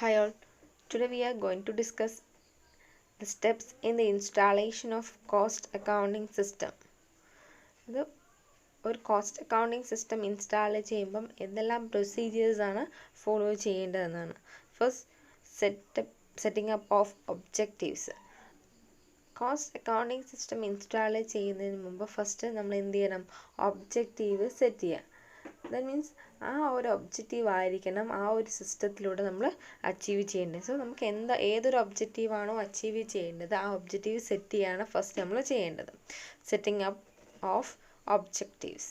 Hi all, today we are going to discuss the steps in the installation of cost accounting system. ഇത് ഒരു cost accounting system install ചെയ്യുമ്പം എന്തെല്ലാം പ്രൊസീജിയേഴ്സാണ് follow ചെയ്യേണ്ടതെന്നാണ്. First setting up of objectives. Cost accounting system install ചെയ്യുന്നതിന് മുമ്പ് first നമ്മൾ എന്ത് ചെയ്യണം? ഒബ്ജക്റ്റീവ് സെറ്റ് ചെയ്യുക. ദാറ്റ് മീൻസ് ആ ഒരു ഒബ്ജക്റ്റീവ് ആയിരിക്കണം ആ ഒരു സിസ്റ്റത്തിലൂടെ നമ്മൾ അച്ചീവ് ചെയ്യേണ്ടത്. സോ നമുക്ക് ഏതൊരു ഒബ്ജക്റ്റീവാണോ അച്ചീവ് ചെയ്യേണ്ടത് ആ ഒബ്ജക്റ്റീവ് സെറ്റ് ചെയ്യാണ് ഫസ്റ്റ് നമ്മൾ ചെയ്യേണ്ടത്. Setting up of objectives.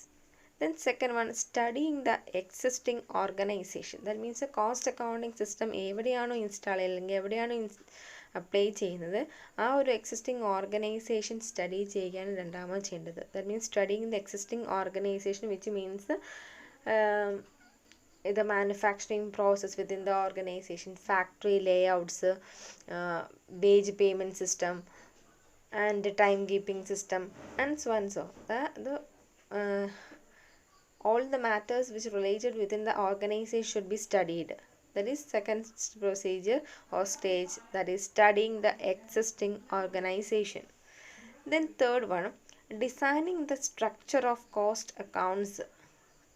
Then second one, studying the existing organization. That means a cost accounting system എവിടെയാണോ ഇൻസ്റ്റാൾ അല്ലെങ്കിൽ എവിടെയാണോ അപ്ലൈ ചെയ്യുന്നത് ആ ഒരു എക്സിസ്റ്റിംഗ് ഓർഗനൈസേഷൻ സ്റ്റഡി ചെയ്യുകയാണ് രണ്ടാമത് ചെയ്യേണ്ടത്. That means studying the existing organisation which means the manufacturing process within the organization, factory layouts, wage payment system and timekeeping system and so on. So all the matters which related within the organization should be studied. That is second procedure or stage, that is studying the existing organization. Then third one, designing the structure of cost accounts.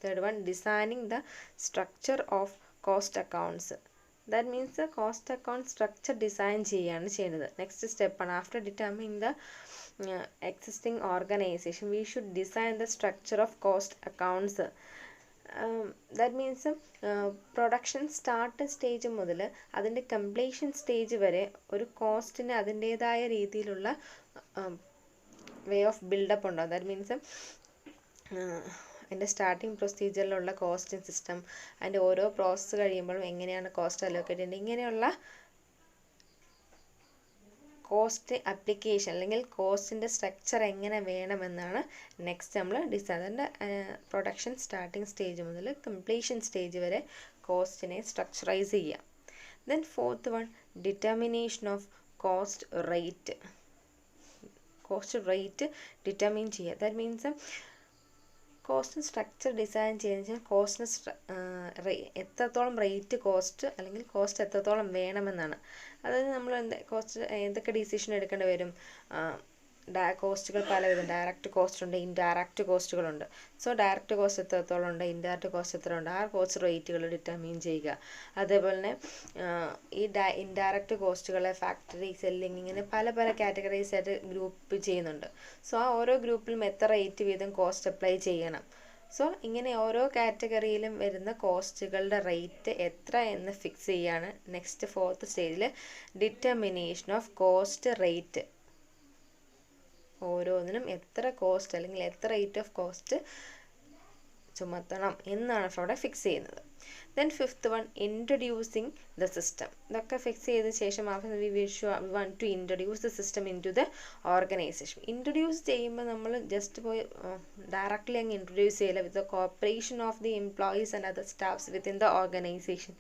Third one, designing the structure of cost accounts. That means the cost account structure design ചെയ്യാണ് ചെയ്യുന്നത്. Next സ്റ്റെപ്പാണ് after determining the existing organization we should design the structure of cost accounts. That means production start stage മുതൽ അതിൻ്റെ completion stage വരെ ഒരു കോസ്റ്റിന് അതിൻ്റേതായ രീതിയിലുള്ള way of build-up ഉണ്ടാകും. ദാറ്റ് മീൻസ് അതിൻ്റെ സ്റ്റാർട്ടിങ് പ്രൊസീജിയറിലുള്ള കോസ്റ്റിംഗ് സിസ്റ്റം, അതിൻ്റെ ഓരോ പ്രോസസ്സ് കഴിയുമ്പോഴും എങ്ങനെയാണ് കോസ്റ്റ് അലോക്കേറ്റ് ചെയ്യേണ്ടത്, ഇങ്ങനെയുള്ള കോസ്റ്റ് അപ്ലിക്കേഷൻ അല്ലെങ്കിൽ കോസ്റ്റിൻ്റെ സ്ട്രക്ചർ എങ്ങനെ വേണമെന്നാണ് നെക്സ്റ്റ് നമ്മൾ ഡിസൈൻ. അതിൻ്റെ പ്രൊഡക്ഷൻ സ്റ്റാർട്ടിങ് സ്റ്റേജ് മുതൽ കംപ്ലീഷൻ സ്റ്റേജ് വരെ കോസ്റ്റിനെ സ്ട്രക്ചറൈസ് ചെയ്യാം. Then fourth one, determination of cost rate. Cost rate determine ചെയ്യുക. That means cost structure design ചെയ്യുന്ന കോസ്റ്റിന് എത്രത്തോളം റേറ്റ് കോസ്റ്റ് അല്ലെങ്കിൽ കോസ്റ്റ് എത്രത്തോളം വേണമെന്നാണ്. അതായത് നമ്മൾ കോസ്റ്റ് എന്തൊക്കെ ഡിസിഷൻ എടുക്കേണ്ടി വരും. കോസ്റ്റുകൾ പലവിധം, ഡയറക്റ്റ് കോസ്റ്റ് ഉണ്ട്, ഇൻഡയറക്റ്റ് കോസ്റ്റുകളുണ്ട്. സോ ഡയറക്റ്റ് കോസ്റ്റ് എത്രത്തോളം ഉണ്ട്, ഇൻഡയറക്റ്റ് കോസ്റ്റ് എത്ര ഉണ്ട്, ആ കോസ്റ്റ് റേറ്റുകൾ ഡിറ്റർമിൻ ചെയ്യുക. അതേപോലെ തന്നെ ഈ ഇൻഡയറക്റ്റ് കോസ്റ്റുകളെ ഫാക്ടറി, സെല്ലിങ്, ഇങ്ങനെ പല പല കാറ്റഗറീസ് ആയിട്ട് ഗ്രൂപ്പ് ചെയ്യുന്നുണ്ട്. സോ ആ ഓരോ ഗ്രൂപ്പിലും എത്ര റേറ്റ് വീതം കോസ്റ്റ് അപ്ലൈ ചെയ്യണം. സോ ഇങ്ങനെ ഓരോ കാറ്റഗറിയിലും വരുന്ന കോസ്റ്റുകളുടെ റേറ്റ് എത്ര എന്ന് ഫിക്സ് ചെയ്യാണ് നെക്സ്റ്റ് ഫോർത്ത് സ്റ്റേജിൽ ഡിറ്റർമിനേഷൻ ഓഫ് കോസ്റ്റ് റേറ്റ്. ഓരോന്നിനും എത്ര കോസ്റ്റ് അല്ലെങ്കിൽ എത്ര റേറ്റ് ഓഫ് കോസ്റ്റ് ചുമത്തണം എന്നാണ് അവിടെ ഫിക്സ് ചെയ്യുന്നത്. Then fifth one, introducing the system. ഇതൊക്കെ ഫിക്സ് ചെയ്ത ശേഷം we want to introduce the system into the organisation. Introduce ചെയ്യുമ്പോൾ നമ്മൾ ജസ്റ്റ് പോയി ഡയറക്റ്റ്ലി അങ്ങ് ഇൻട്രൊഡ്യൂസ് ചെയ്യില്ല. With the cooperation of the employees and other staffs within the organisation.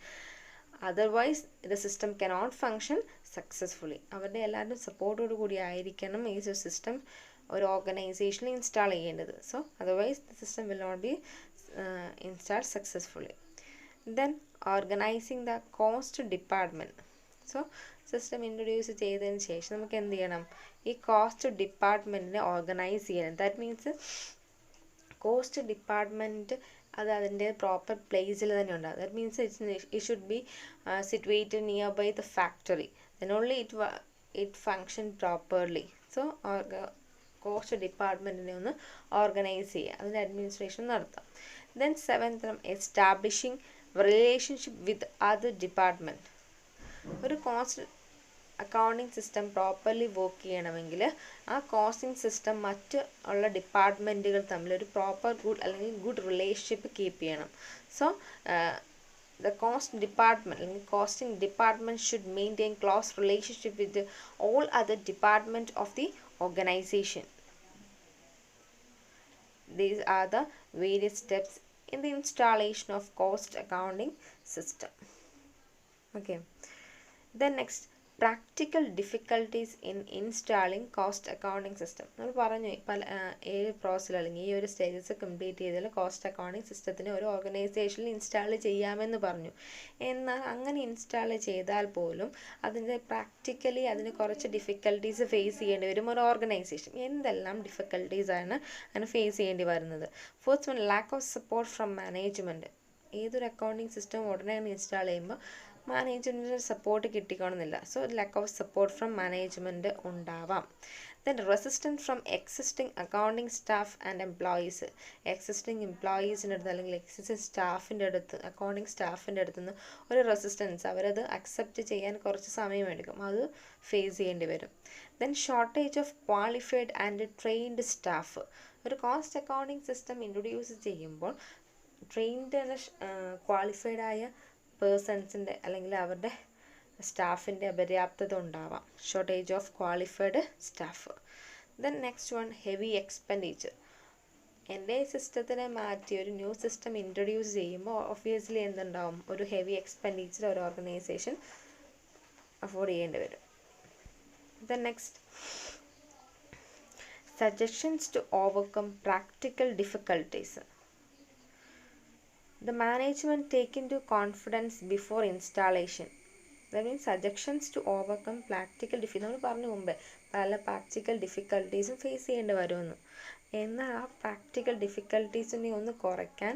Otherwise the system cannot function successfully. അവരുടെ എല്ലാവരുടെയും സപ്പോർട്ടോടു കൂടി ആയിരിക്കണം ഈ ഒരു സിസ്റ്റം ഒരു ഓർഗനൈസേഷനിൽ ഇൻസ്റ്റാൾ ചെയ്യേണ്ടത്. So otherwise the system will not be installed successfully. Then organising the cost department. So system introduce ചെയ്തതിന് ശേഷം നമുക്ക് എന്ത് ചെയ്യണം? ഈ കോസ്റ്റ് ഡിപ്പാർട്ട്മെൻറ്റിനെ ഓർഗനൈസ് ചെയ്യണം. ദാറ്റ് മീൻസ് കോസ്റ്റ് ഡിപ്പാർട്ട്മെൻറ്റ് അത് അതിൻ്റെ പ്രോപ്പർ പ്ലേസിൽ തന്നെ ഉണ്ടാകും. That means it should be situated near by the factory. then only it function properly. So cost ഡിപ്പാർട്ട്മെൻറ്റിനെ ഒന്ന് ഓർഗനൈസ് ചെയ്യുക, അതിൻ്റെ അഡ്മിനിസ്ട്രേഷൻ നടത്താം. Then seventh, establishing relationship with other department. ഒരു cost accounting system properly work ചെയ്യണമെങ്കിൽ ആ costing system മറ്റ് ഉള്ള ഡിപ്പാർട്ട്മെൻറ്റുകൾ തമ്മിൽ ഒരു പ്രോപ്പർ ഗുഡ് അല്ലെങ്കിൽ ഗുഡ് റിലേഷൻഷിപ്പ് കീപ്പ് ചെയ്യണം. സോ the cost department അല്ലെങ്കിൽ costing department should maintain close relationship with all other department of the organization. These are the various steps in the installation of cost accounting system. Okay, then next, practical difficulties in installing cost accounting system. നമ്മൾ പറഞ്ഞു പല പ്രോസസ്സിൽ അല്ലെങ്കിൽ ഈ ഒരു stages complete ചെയ്താൽ cost accounting സിസ്റ്റത്തിന് ഒരു ഓർഗനൈസേഷനിൽ ഇൻസ്റ്റാൾ ചെയ്യാമെന്ന് പറഞ്ഞു. എന്നാൽ അങ്ങനെ ഇൻസ്റ്റാൾ ചെയ്താൽ പോലും അതിൻ്റെ പ്രാക്ടിക്കലി അതിന് കുറച്ച് ഡിഫിക്കൽട്ടീസ് ഫേസ് ചെയ്യേണ്ടി വരും ഒരു ഓർഗനൈസേഷൻ. എന്തെല്ലാം ഡിഫിക്കൽട്ടീസാണ് അതിന് ഫേസ് ചെയ്യേണ്ടി വരുന്നത്? First one, lack of support from management. ഏതൊരു അക്കൗണ്ടിങ് സിസ്റ്റം ഉടനെ ഇൻസ്റ്റാൾ ചെയ്യുമ്പോൾ മാനേജ്മെൻറ്റിൻ്റെ സപ്പോർട്ട് കിട്ടിക്കണമെന്നില്ല. So lack of support from management ഉണ്ടാവാം. Then resistance from existing accounting staff and employees. Existing എംപ്ലോയീസിൻ്റെ അടുത്ത് അല്ലെങ്കിൽ എക്സിസ്റ്റിംഗ് സ്റ്റാഫിൻ്റെ അടുത്ത്, അക്കൗണ്ടിങ് സ്റ്റാഫിൻ്റെ അടുത്ത് നിന്ന് ഒരു റെസിസ്റ്റൻസ്, അവരത് അക്സെപ്റ്റ് ചെയ്യാൻ കുറച്ച് സമയമെടുക്കും, അത് ഫേസ് ചെയ്യേണ്ടി വരും. Then shortage of qualified and trained staff. ഒരു കോസ്റ്റ് അക്കൗണ്ടിങ് സിസ്റ്റം ഇൻട്രൊഡ്യൂസ് ചെയ്യുമ്പോൾ ട്രെയിൻഡ് ക്വാളിഫൈഡ് ആയ പേഴ്സൺസിൻ്റെ അല്ലെങ്കിൽ അവരുടെ സ്റ്റാഫിൻ്റെ അപര്യാപ്തത ഉണ്ടാവാം. Shortage of qualified staff. Then next one, heavy expenditure. എൻ്റെ സിസ്റ്റത്തിനെ മാറ്റി ഒരു ന്യൂ സിസ്റ്റം ഇൻട്രൊഡ്യൂസ് ചെയ്യുമ്പോൾ ഒബ്വിയസ്ലി എന്തുണ്ടാവും? ഒരു ഹെവി എക്സ്പെൻഡിച്ചർ ഒരു ഓർഗനൈസേഷൻ അഫോർഡ് ചെയ്യേണ്ടി വരും. Then next, suggestions to overcome practical difficulties. The management take into confidence before installation. That means suggestions to overcome practical difficulties. നമ്മൾ പറഞ്ഞു മുമ്പേ പല പ്രാക്ടിക്കൽ ഡിഫിക്കൽട്ടീസും ഫേസ് ചെയ്യേണ്ടി വരുമെന്ന്. എന്നാൽ ആ പ്രാക്ടിക്കൽ ഡിഫിക്കൽട്ടീസിനെ ഒന്ന് കുറയ്ക്കാൻ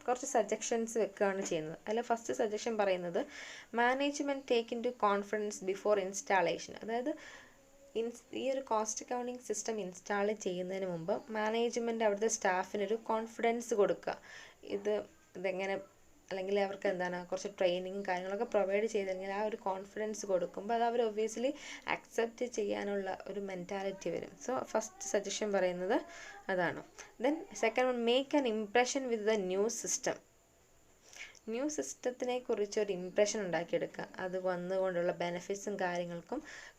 കുറച്ച് സജഷൻസ് വെക്കുകയാണ് ചെയ്യുന്നത്. അതിൽ ഫസ്റ്റ് സജഷൻ പറയുന്നത് management take into confidence before installation. അതായത് ഈ ഒരു കോസ്റ്റ് അക്കൗണ്ടിങ് സിസ്റ്റം ഇൻസ്റ്റാൾ ചെയ്യുന്നതിന് മുമ്പ് മാനേജ്മെൻറ്റ് അവിടുത്തെ സ്റ്റാഫിനൊരു കോൺഫിഡൻസ് കൊടുക്കുക. ഇതെങ്ങനെ അല്ലെങ്കിൽ അവർക്ക് എന്താണ് കുറച്ച് ട്രെയിനിങ്ങും കാര്യങ്ങളൊക്കെ പ്രൊവൈഡ് ചെയ്തെങ്കിൽ ആ ഒരു കോൺഫിഡൻസ് കൊടുക്കുമ്പോൾ അത് അവർ ഒബ്വിയസ്ലി അക്സെപ്റ്റ് ചെയ്യാനുള്ള ഒരു മെൻറ്റാലിറ്റി വരും. സോ ഫസ്റ്റ് സജഷൻ പറയുന്നത് അതാണ്. Then second one, make an impression with the new system. New സിസ്റ്റത്തിനെ കുറിച്ച് ഒരു ഇംപ്രഷൻ ഉണ്ടാക്കിയെടുക്കുക. അത് വന്നുകൊണ്ടുള്ള ബെനിഫിറ്റ്സും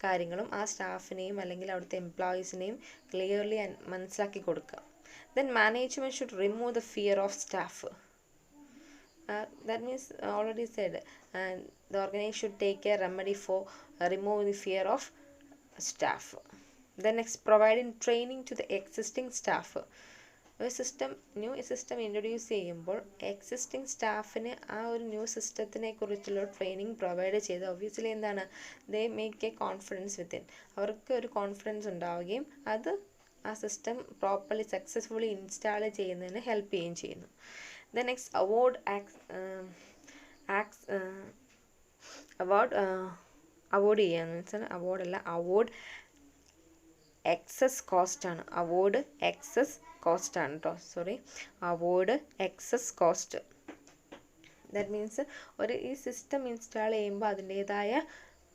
കാര്യങ്ങളും ആ സ്റ്റാഫിനെയും അല്ലെങ്കിൽ അവിടുത്തെ എംപ്ലോയീസിനെയും ക്ലിയർലി മനസ്സിലാക്കി കൊടുക്കുക. Then management should remove the fear of staff. That means already said the organization should take a remedy for remove the fear of staff. Then next, providing training to the existing staff. ഒരു new system introduce ചെയ്യുമ്പോൾ existing സ്റ്റാഫിന് ആ ഒരു new സിസ്റ്റത്തിനെ കുറിച്ചുള്ള training provide ചെയ്ത് obviously എന്താണ്, they make A confidence within. അവർക്ക് ഒരു confidence ഉണ്ടാവുകയും അത് ആ സിസ്റ്റം പ്രോപ്പർലി സക്സസ്ഫുള്ളി ഇൻസ്റ്റാൾ ചെയ്യുന്നതിന് ഹെൽപ്പ് ചെയ്യുകയും ചെയ്യുന്നു. The next, award ചെയ്യാന്ന് വെച്ചാൽ award excess cost ആണ്. award excess cost ആണ് കേട്ടോ. award excess cost. that means ഈ സിസ്റ്റം ഇൻസ്റ്റാൾ ചെയ്യുമ്പോൾ അതിൻ്റേതായ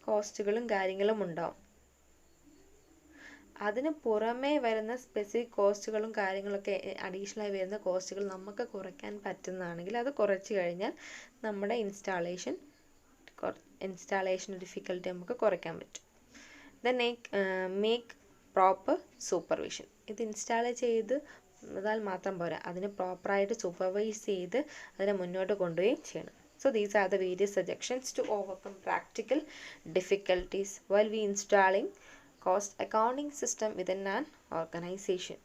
കോസ്റ്റുകളും കാര്യങ്ങളും ഉണ്ടാവും. അതിന് പുറമേ വരുന്ന സ്പെസിഫിക് കോസ്റ്റുകളും കാര്യങ്ങളൊക്കെ അഡീഷണലായി വരുന്ന കോസ്റ്റുകൾ നമുക്ക് കുറയ്ക്കാൻ പറ്റുന്നതാണെങ്കിൽ അത് കുറച്ച് കഴിഞ്ഞാൽ നമ്മുടെ ഇൻസ്റ്റാളേഷൻ ഡിഫിക്കൽട്ടി നമുക്ക് കുറയ്ക്കാൻ പറ്റും. Then make proper supervision. ഇത് ഇൻസ്റ്റാൾ ചെയ്താൽ മാത്രം പോരാ, അതിന് പ്രോപ്പറായിട്ട് സൂപ്പർവൈസ് ചെയ്ത് അതിനെ മുന്നോട്ട് കൊണ്ടുപോവുകയും ചെയ്യണം. So these are the various suggestions to overcome practical difficulties while we installing cost accounting system within an organization.